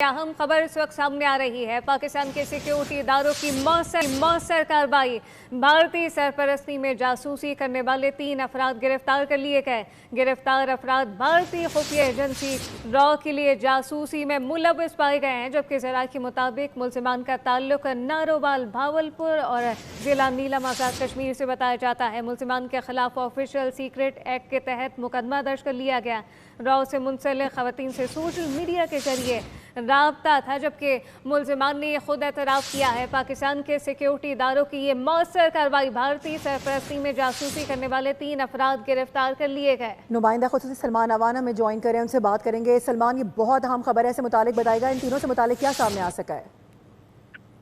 अहम खबर इस वक्त सामने आ रही है। पाकिस्तान के सिक्योरिटी इदारों की मौसर कार्रवाई। भारतीय सरपरस्ती में जासूसी करने वाले 3 अफराद गिरफ्तार कर लिए गए। गिरफ्तार अफराद भारतीय खुफिया एजेंसी रॉ के लिए जासूसी में मुलव्वस पाए गए हैं, जबकि ज़रा के मुताबिक मुलजिमान का ताल्लुक नारोवाल भावलपुर और जिला नीलम आज़ाद कश्मीर से बताया जाता है। मुलजिमान के खिलाफ ऑफिशियल सीक्रेट एक्ट के तहत मुकदमा दर्ज कर लिया गया। रॉ से मुंसलिक खवातीन से सोशल मीडिया के जरिए राब्ता था, जबकि मुलजिमान ने यह खुद एतराफ़ किया है। पाकिस्तान के सिक्योरिटी इदारों की ये मौसर कार्रवाई। भारतीय सरपरस्ती में जासूसी करने वाले 3 अफराद गिरफ्तार कर लिए गए। नुमाइंदा खुसूसी सलमान अवाना में ज्वाइन करें, उनसे बात करेंगे। सलमान, ये बहुत अहम खबर है, इससे मुतालिक बताएगा इन तीनों से मुतालिक क्या सामने आ सका है?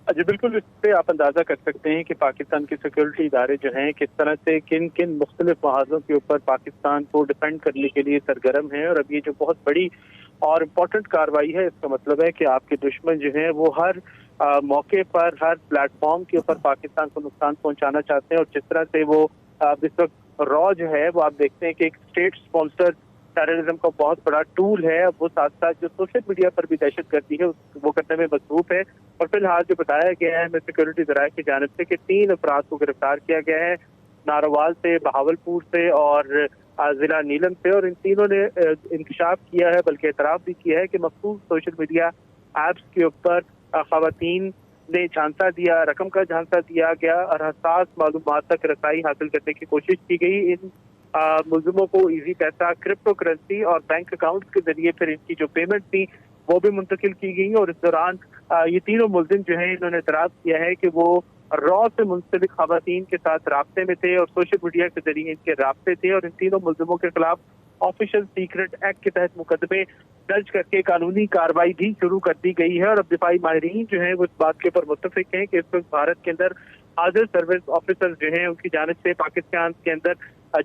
जी बिल्कुल, इससे आप अंदाजा कर सकते हैं कि पाकिस्तान के सिक्योरिटी इदारे जो हैं किस तरह से किन किन मुख्तलिफ महाजों के ऊपर पाकिस्तान को डिफेंड करने के लिए सरगर्म है। और अब ये जो बहुत बड़ी और इम्पोर्टेंट कार्रवाई है, इसका मतलब है कि आपके दुश्मन जो हैं वो हर मौके पर, हर प्लेटफॉर्म के ऊपर पाकिस्तान को नुकसान पहुंचाना चाहते हैं। और जिस तरह से वो इस वक्त रॉ जो है वो आप देखते हैं कि एक स्टेट स्पॉन्सर टेररिज्म का बहुत बड़ा टूल है। अब वो साथ साथ जो सोशल मीडिया पर भी दहशत गर्दी है वो करने में मसरूफ है। और फिलहाल जो बताया गया है सिक्योरिटी ज़राए की जानिब से कि 3 अफराद को गिरफ्तार किया गया है, नारोवाल से, बहावलपुर से और जिला नीलम से। और इन तीनों ने इंकशाफ किया है, बल्कि एतराफ़ भी किया है कि मखसूस सोशल मीडिया ऐप्स के ऊपर खवातीन ने झांसा दिया, रकम का झांसा दिया गया और हसास मालूमात तक रसाई हासिल करने की कोशिश की गई। इन मुलजिमों को इजी पैसा, क्रिप्टो करेंसी और बैंक अकाउंट के जरिए फिर इनकी जो पेमेंट थी वो भी मुंतकिल की गई। और इस दौरान ये तीनों मुलजिम जो हैं इन्होंने एतराफ़ किया है कि वो रॉ से मुंसलिक खवातीन के साथ राब्ते में थे और सोशल मीडिया के जरिए इनके राब्ते थे। और इन तीनों मुलजिमों के खिलाफ ऑफिशियल सीक्रेट एक्ट के तहत मुकदमे दर्ज करके कानूनी कार्रवाई भी शुरू कर दी गई है। और अब दिफाई माहिरीन जो है वो इस बात के ऊपर मुत्तफिक हैं कि इस वक्त भारत के अंदर हाजिर सर्विस ऑफिसर जो हैं उनकी जानिब से पाकिस्तान के अंदर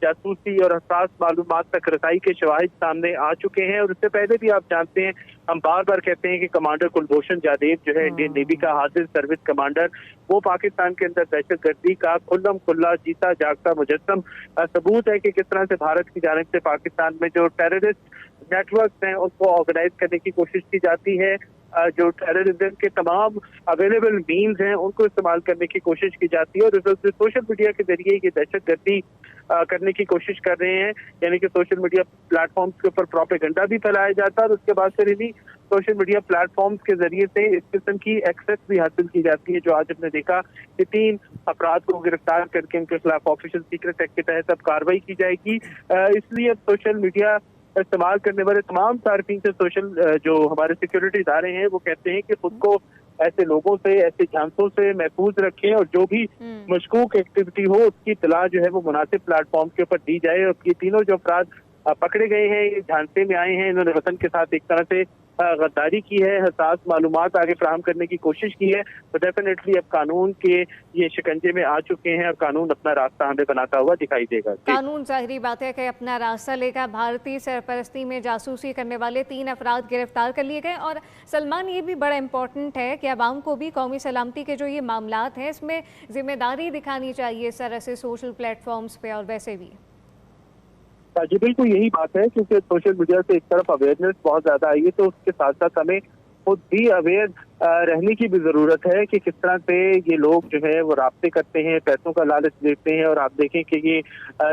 जासूसी और हसास मालूमात तक रसाई के शवाहिद सामने आ चुके हैं। और इससे पहले भी आप जानते हैं, हम बार बार कहते हैं कि कमांडर कुलभूषण जादेव जो है इंडियन नेवी का हाजिर सर्विस कमांडर, वो पाकिस्तान के अंदर दहशत गर्दी का खुल्लम खुल्ला जीता जागता मुजस्सम सबूत है कि किस तरह से भारत की जानिब से पाकिस्तान में जो टेररिस्ट नेटवर्क हैं उनको ऑर्गेनाइज करने की कोशिश की जाती है, जो टेररिज्म के तमाम अवेलेबल मीन्स हैं उनको इस्तेमाल करने की कोशिश की जाती है। और सोशल मीडिया के जरिए ये दहशत गर्दी करने की कोशिश कर रहे हैं, यानी कि सोशल मीडिया प्लेटफॉर्म्स के ऊपर प्रोपेगेंडा भी फैलाया जाता है और उसके बाद फिर इन्हीं सोशल मीडिया प्लेटफॉर्म्स के जरिए से इस किस्म की एक्सेस भी हासिल की जाती है। जो आज हमने देखा कि 3 अफराद को गिरफ्तार करके उनके खिलाफ ऑफिशियल सीक्रेट एक्ट के तहत अब कार्रवाई की जाएगी। इसलिए अब सोशल मीडिया इस्तेमाल करने वाले तमाम सार्फिन से सोशल जो हमारे सिक्योरिटी इदारे हैं वो कहते हैं कि खुद को ऐसे लोगों से, ऐसे झांसों से महफूज रखें और जो भी मशकूक एक्टिविटी हो उसकी इत्तला जो है वो मुनासिब प्लेटफॉर्म के ऊपर दी जाए। और ये तीनों जो अफराद पकड़े गए हैं, ये झांसे में आए हैं, इन्होंने वतन के साथ एक तरह से गद्दारी की है, हसास मालूमात आगे फराहम करने की कोशिश की है। तो डेफिनेटली अब कानून के ये शिकंजे में आ चुके हैं और कानून अपना रास्ता हमें बनाता हुआ दिखाई देगा। कानून जाहिरी बात है कि अपना रास्ता लेगा। भारतीय सरपरस्ती में जासूसी करने वाले 3 अफराद गिरफ्तार कर लिए गए। और सलमान, ये भी बड़ा इम्पोर्टेंट है कि अवाम को भी कौमी सलामती के जो ये मामलात हैं इसमें जिम्मेदारी दिखानी चाहिए इस तरह से सोशल प्लेटफॉर्म्स पे और वैसे भी। जी बिल्कुल यही बात है, क्योंकि सोशल मीडिया से एक तरफ अवेयरनेस बहुत ज्यादा आई है तो उसके साथ साथ हमें खुद भी अवेयर रहने की भी जरूरत है कि किस तरह से ये लोग जो है वो राब्ते करते हैं, पैसों का लालच देते हैं। और आप देखें कि ये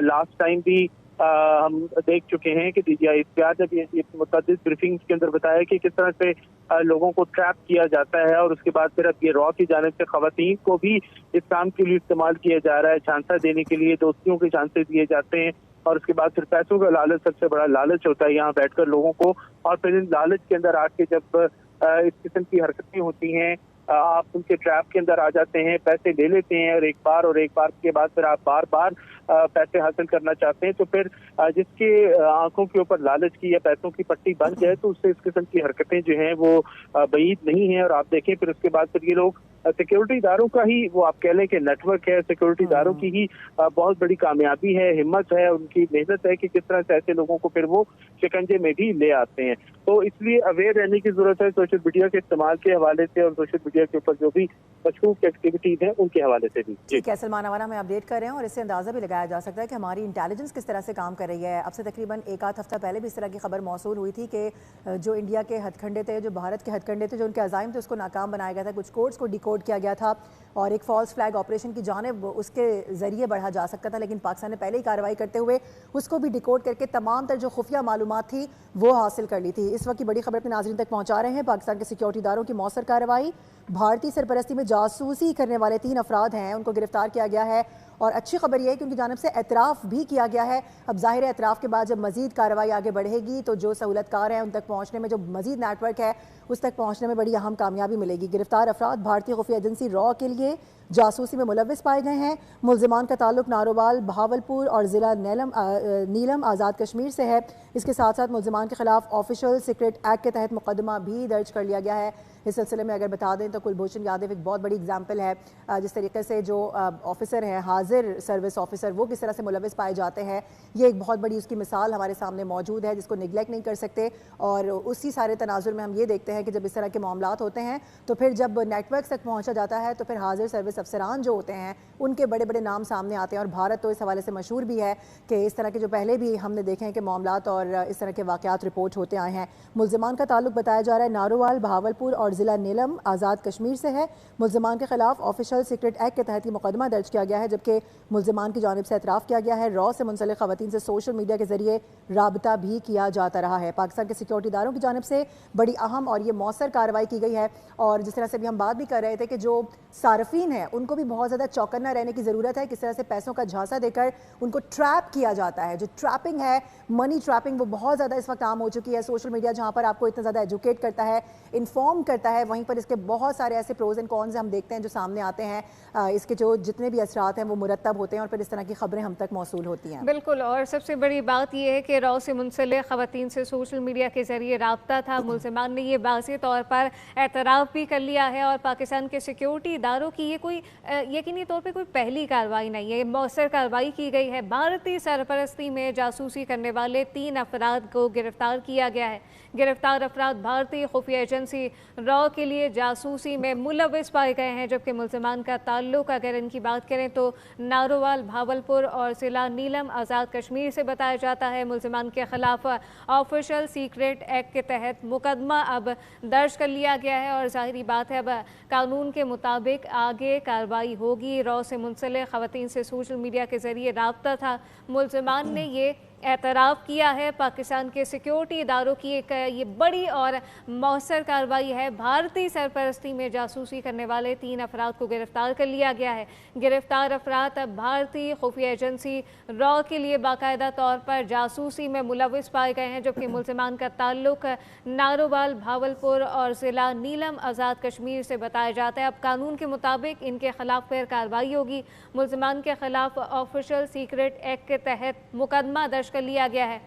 लास्ट टाइम भी हम देख चुके हैं कि DGI इख्तियार जब ये मुतअद्दिद ब्रीफिंग्स के अंदर बताया कि किस तरह से लोगों को ट्रैप किया जाता है और उसके बाद फिर अब ये रॉ की जानिब से खवातीन को भी इस काम के लिए इस्तेमाल किया जा रहा है, झांसा देने के लिए दोस्तियों के झांसे दिए जाते हैं। और उसके बाद फिर पैसों का लालच सबसे बड़ा लालच होता है यहाँ बैठकर लोगों को। और फिर इन लालच के अंदर आके जब इस किस्म की हरकतें होती हैं, आप उनके ट्रैप के अंदर आ जाते हैं, पैसे ले लेते हैं और एक बार के बाद फिर आप बार बार पैसे हासिल करना चाहते हैं। तो फिर जिसके आंखों के ऊपर लालच की या पैसों की पट्टी बन जाए तो उससे इस किस्म की हरकतें जो हैं वो बईद नहीं है। और आप देखें फिर उसके बाद फिर ये लोग सिक्योरिटी इदारों का ही वो आप कह लें कि नेटवर्क है, सिक्योरिटी इदारों की ही बहुत बड़ी कामयाबी है, हिम्मत है, उनकी मेहनत है कि किस तरह से ऐसे लोगों को फिर वो शिकंजे में भी ले आते हैं। तो इसलिए अवेयर रहने की जरूरत है सोशल मीडिया के इस्तेमाल के हवाले से और सोशल मीडिया के ऊपर जो भी मशकूक एक्टिविटीज हैं उनके हवाले से भी। ठीक है, सलमान अवाना हमें अपडेट कर रहे हैं और इससे अंदाजा भी लगाया जा सकता है कि हमारी इंटेलिजेंस किस तरह से काम कर रही है। अब से तकरीबन एक आध हफ्ता पहले भी इस तरह की खबर मौसूल हुई थी कि जो इंडिया के हथकंडे थे, जो भारत के हथकंडे थे, जो उनके अज़ाइम थे, उसको नाकाम बनाया गया था, कुछ कोड्स को डिकोड किया गया था और एक फॉल्स फ्लैग ऑपरेशन की जानिब उसके ज़रिए बढ़ा जा सकता था, लेकिन पाकिस्तान ने पहले ही कार्रवाई करते हुए उसको भी डिकोड करके तमाम तर जो खुफिया मालूमात थी वो हासिल कर ली थी। इस वक्त की बड़ी खबर अपने नाज़रीन तक पहुँचा रहे हैं। पाकिस्तान के सिक्योरिटी इदारों की मौसर कार्रवाई, भारतीय सरपरस्ती में जासूसी करने वाले 3 अफराद हैं, उनको गिरफ्तार किया गया है और अच्छी खबर यह है कि उनकी जानिब से एतराफ़ भी किया गया है। अब ज़ाहिर है एतराफ़ के बाद जब मज़ीद कार्रवाई आगे बढ़ेगी तो जो सहूलतकार हैं उन तक पहुँचने में, जो मज़ीद नेटवर्क है उस तक पहुँचने में बड़ी अहम कामयाबी मिलेगी। गिरफ्तार अफराद भारतीय खुफिया एजेंसी रॉ के लिए जासूसी में मुलव्विस पाए गए हैं। मुल्ज़िमान का ताल्लुक नारोवाल, बहावलपुर और ज़िला नीलम आज़ाद कश्मीर से है। इसके साथ साथ मुल्ज़िमान के खिलाफ ऑफिशियल सीक्रेट एक्ट के तहत मुकदमा भी दर्ज कर लिया गया है। इस सिलसिले में अगर बता दें तो कुलभूषण यादव एक बहुत बड़ी एग्जाम्पल है, जिस तरीके से जो ऑफिसर हैं, हाजिर सर्विस ऑफिसर, वो किस तरह से मुलव्विस पाए जाते हैं, ये एक बहुत बड़ी उसकी मिसाल हमारे सामने मौजूद है जिसको निगलेक्ट नहीं कर सकते। और उसी सारे तनाजुर में हम ये देखते हैं कि जब इस तरह के मामलात होते हैं तो फिर जब नेटवर्क तक पहुँचा जाता है तो फिर हाजिर सर्विस अफसरान जो होते हैं उनके बड़े बड़े नाम सामने आते हैं। और भारत तो इस हवाले से मशहूर भी है कि इस तरह के जो पहले भी हमने देखे हैं कि मामलात और इस तरह के वाक़यात रिपोर्ट होते आए हैं। मुल्ज़िमान का ताल्लुक बताया जा रहा है नारोवाल, बहावलपुर और ज़िला नीलम आज़ाद कश्मीर से है। मुल्ज़िमान के खिलाफ ऑफिशियल सीक्रेट एक्ट के तहत ही मुकदमा दर्ज किया गया है, जबकि मुल्ज़िमान की जानिब से एतराफ़ किया गया है। रॉ से मुंसलिक ख़वातीन से सोशल मीडिया के ज़रिए राबता भी किया जाता रहा है। पाकिस्तान के सिक्योरिटी इदारों की जानिब से बड़ी अहम और ये मौसर कार्रवाई की गई है। और जिस तरह से भी हम बात भी कर रहे थे कि जो सार्फिन हैं उनको भी बहुत ज़्यादा चौकन्ना रहने की ज़रूरत है, किस तरह से पैसों का झांसा देकर उनको ट्रैप किया जाता है। जो ट्रैपिंग है, मनी ट्रैपिंग, वो बहुत ज़्यादा इस वक्त आम हो चुकी है। सोशल मीडिया जहाँ पर आपको इतना ज़्यादा एजुकेट करता है, इन्फॉर्म करता है, वहीं पर इसके बहुत सारे ऐसे प्रोज एंड कॉन्स हम देखते हैं जो सामने आते हैं। इसके जो जितने भी असरात हैं वो मुरतब होते हैं और फिर इस तरह की खबरें हम तक मौसूल होती हैं। बिल्कुल, और सबसे बड़ी बात यह है कि रॉ से मुंसलिक ख़वातीन से सोशल मीडिया के ज़रिए राब्ता था। मुल्ज़िमान ने ये वाज़ेह तौर पर एतराफ़ भी कर लिया है और पाकिस्तान के सिक्योरिटी इदारों की ये कोई यकीनी तौर पर कोई पहली कार्रवाई नहीं है, मौसर कार्रवाई की गई है। भारतीय सरपरस्ती में जासूसी करने वाले 3 अफराद को गिरफ्तार किया गया है। गिरफ्तार अफराद भारतीय खुफिया एजेंसी रॉ के लिए जासूसी में मुलव्विस पाए गए हैं, जबकि मुल्ज़िमान का ताल्लुक अगर इनकी बात करें तो नारोवाल, भावलपुर और ज़िला नीलम आज़ाद कश्मीर से बताया जाता है। मुल्ज़िमान के खिलाफ ऑफिशियल सीक्रेट एक्ट के तहत मुकदमा अब दर्ज कर लिया गया है और ज़ाहिरी बात है अब कानून के मुताबिक आगे कार्रवाई होगी। रॉ से मुंसलिक ख़वातीन से सोशल मीडिया के ज़रिए राब्ता था। मुल्ज़िमान ने ये एतराफ़ किया है। पाकिस्तान के सिक्योरिटी इदारों की एक ये बड़ी और मौसर कार्रवाई है। भारतीय सरपरस्ती में जासूसी करने वाले 3 अफराद को गिरफ्तार कर लिया गया है। गिरफ्तार अफराद भारतीय खुफिया एजेंसी रॉ के लिए बाकायदा तौर पर जासूसी में मुलव्विस पाए गए हैं, जबकि मुल्ज़िमान का ताल्लुक नारोवाल, भावलपुर और ज़िला नीलम आज़ाद कश्मीर से बताया जाता है। अब कानून के मुताबिक इनके खिलाफ फिर कार्रवाई होगी। मुल्ज़िमान के खिलाफ ऑफिशियल सीक्रेट एक्ट के तहत मुकदमा दर्ज कर लिया गया है।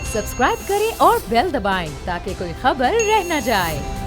सब्सक्राइब करें और बेल दबाएं ताकि कोई खबर रह न जाए।